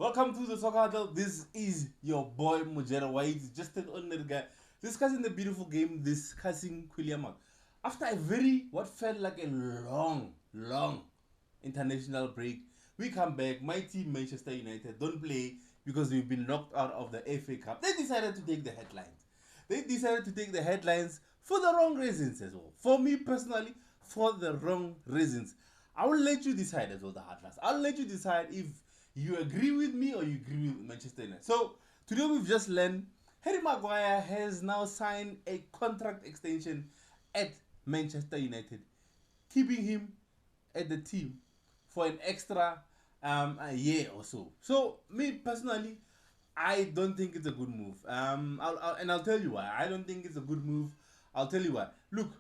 Welcome to the Soccer Huddle. This is your boy Mojere. He's just an ordinary guy discussing the beautiful game, discussing Quiliamak. After a very, what felt like a long international break, we come back. My team, Manchester United, don't play because we've been knocked out of the FA Cup. They decided to take the headlines. They decided to take the headlines for the wrong reasons as well. For me personally, for the wrong reasons. I will let you decide as well, the Atlas. I'll let you decide if you agree with me or you agree with Manchester United. So today we've just learned Harry Maguire has now signed a contract extension at Manchester United, keeping him at the team for an extra a year or so. So me personally, I don't think it's a good move. I'll tell you why. I don't think it's a good move. I'll tell you why. Look,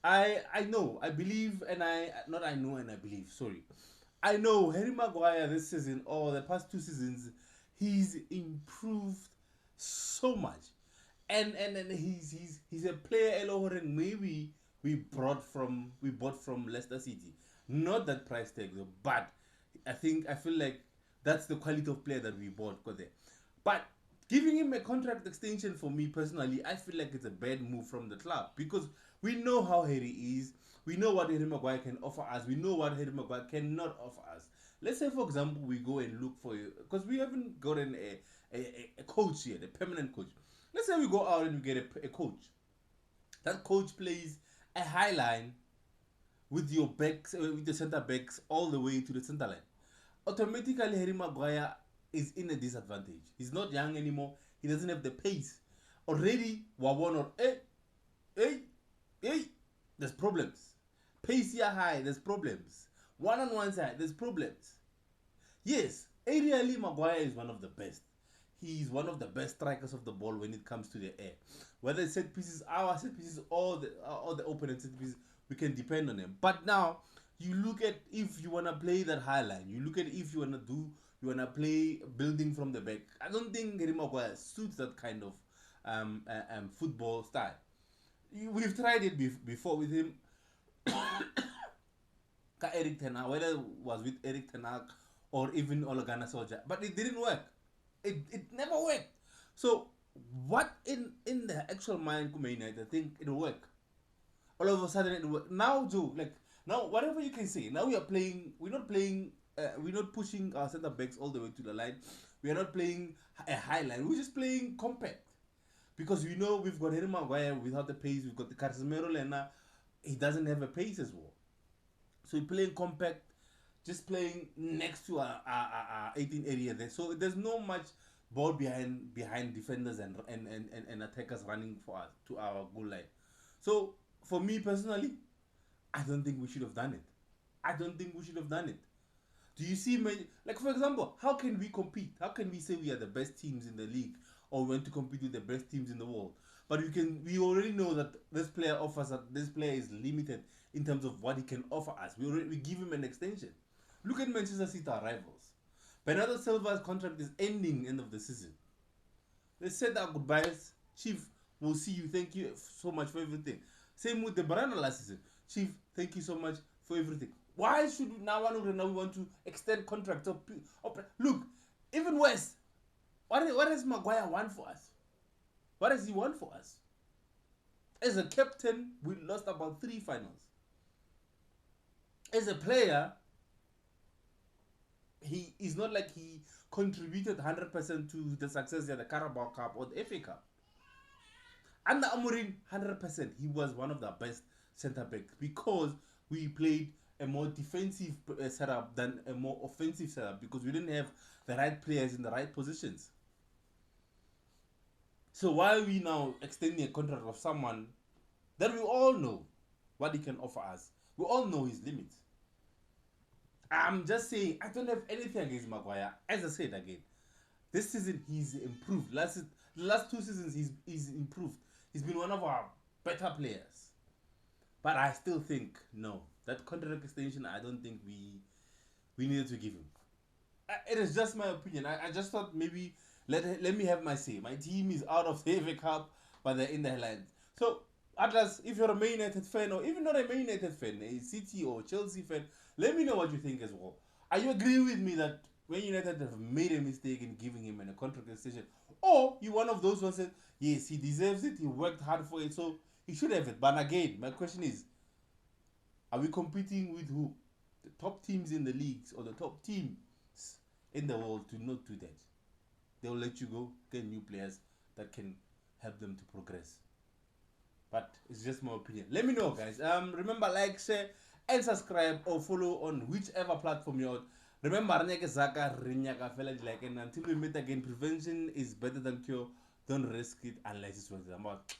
I know, I believe, and I not I know and I believe. Sorry, I know Harry Maguire this season or the past 2 seasons, he's improved so much, and he's a player Elohoreng maybe we bought from Leicester City, not that price tag though, but I feel like that's the quality of player that we bought got there, but giving him a contract extension for me personally, I feel like it's a bad move from the club because we know how Harry is. We know what Harry Maguire can offer us. We know what Harry Maguire cannot offer us. Let's say, for example, we go and look for you because we haven't gotten a coach yet, a permanent coach. Let's say we go out and we get a coach. That coach plays a high line with your backs, with the center backs all the way to the center line. Automatically, Harry Maguire is in a disadvantage. He's not young anymore. He doesn't have the pace. Already, Wawon or hey, hey, there's problems. Pace here high, there's problems. One side, there's problems. Yes, aerially Maguire is one of the best. He's one of the best strikers of the ball when it comes to the air. Whether it's set pieces, our set pieces, or the opponent set pieces, we can depend on him. But now you look at if you wanna play that high line, you look at if you wanna play building from the back. I don't think Harry Maguire suits that kind of football style. We've tried it before with him. Eric Ten Hag, whether it was with Eric Ten Hag or even Ologana Soldier, but it didn't work. It never worked. So what in the actual mind Kume United, I think it'll work. All of a sudden it work. Now Joe, like now whatever you can say, now we are playing, we're not pushing our center backs all the way to the line. We are not playing a high line, we're just playing compact. Because we know we've got Harry Maguire without the pace, we've got the Casemiro Lena, he doesn't have a pace as well. So we're playing compact, just playing next to our 18 area there. So there's no much ball behind defenders and attackers running for us to our goal line. So for me personally, I don't think we should have done it. I don't think we should have done it. Do you see, like for example, how can we compete? How can we say we are the best teams in the league or we want to compete with the best teams in the world? But we already know that this player offers that this player is limited in terms of what he can offer us. We give him an extension. Look at Manchester City, our rivals. Bernardo Silva's contract is ending end of the season. They said our goodbyes. Chief, we'll see you. Thank you so much for everything. Same with the Barana last season. Chief, thank you so much for everything. Why should we now want to extend contracts? Look, even worse. What does Maguire want for us? What does he want for us? As a captain, we lost about 3 finals. As a player, he is not like he contributed 100% to the success of the Carabao Cup or the FA Cup. Under Amorim, 100%, he was one of the best centre backs because we played a more defensive setup than a more offensive setup because we didn't have the right players in the right positions. So why are we now extending a contract of someone that we all know what he can offer us? We all know his limits. I'm just saying, I don't have anything against Maguire. As I said again, this season he's improved. The last 2 seasons he's improved. He's been one of our better players. But I still think, no, that contract extension, I don't think we needed to give him. It is just my opinion. I just thought maybe let me have my say. My team is out of the FA Cup, but they're in the headlines. So Atlas, if you're a Man United fan or even not a Man United fan, a City or Chelsea fan, let me know what you think as well. Are you agree with me that when United have made a mistake in giving him a contract extension, or you one of those ones that yes, he deserves it, he worked hard for it, so he should have it. But again, my question is, are we competing with who? The top teams in the leagues or the top teams in the world do not do that. They'll let you go, get new players that can help them to progress. But it's just my opinion. Let me know, guys. Remember, like, share, and subscribe or follow on whichever platform you're on. Remember, like, and until we meet again, prevention is better than cure. Don't risk it unless it's worth it.